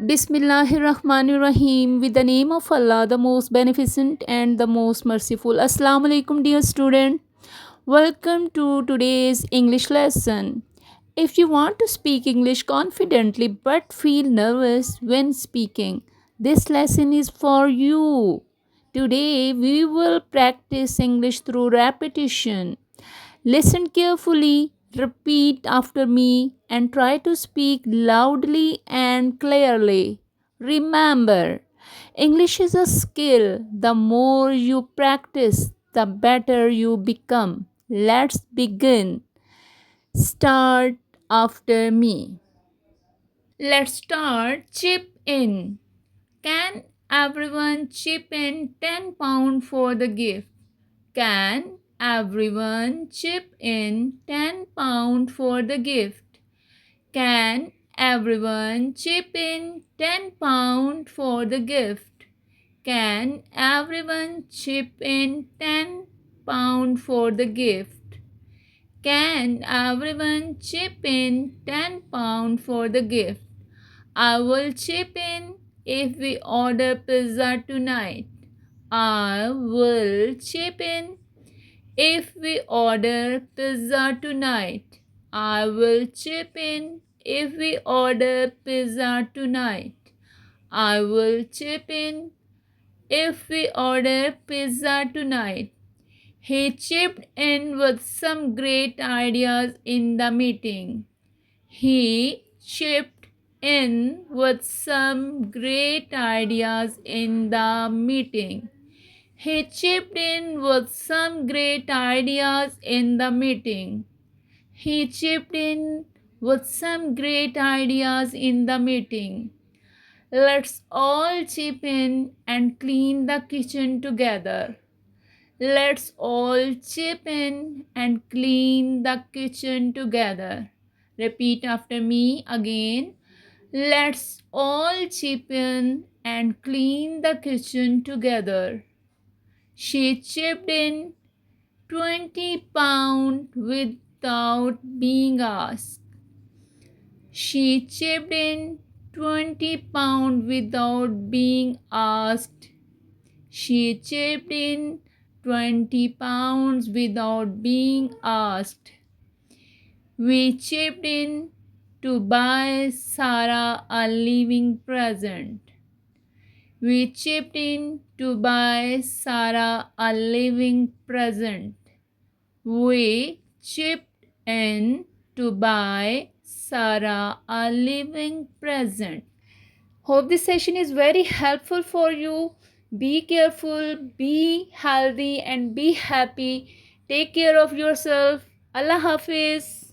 Bismillahirrahmanirrahim. With the name of Allah, the most beneficent and the most merciful. Assalamu alaikum, dear student. Welcome to today's English lesson. If you want to speak English confidently but feel nervous when speaking, this lesson is for you. Today, we will practice English through repetition. Listen carefully, repeat after me, and try to speak loudly and clearly. Remember, English is a skill. The more you practice, the better you become. Let's begin. Start after me. Let's start. Chip in. Can everyone chip in £10 for the gift? Can everyone chip in £10 for the gift? Can everyone chip in £10 for the gift? Can everyone chip in £10 for the gift? Can everyone chip in £10 for the gift? I will chip in if we order pizza tonight. I will chip in if we order pizza tonight. I will chip in if we order pizza tonight. I will chip in if we order pizza tonight. He chipped in with some great ideas in the meeting. He chipped in with some great ideas in the meeting. He chipped in with some great ideas in the meeting. He chipped in with some great ideas in the meeting. Let's all chip in and clean the kitchen together. Let's all chip in and clean the kitchen together. Repeat after me again. Let's all chip in and clean the kitchen together. She chipped in £20 without being asked. She chipped in £20 without being asked. She chipped in £20 without being asked. We chipped in to buy Sarah a living present. We chipped in to buy Sarah a living present. We chipped in to buy Sarah a living present. Hope this session is very helpful for you. Be careful, be healthy, and be happy. Take care of yourself. Allah Hafiz.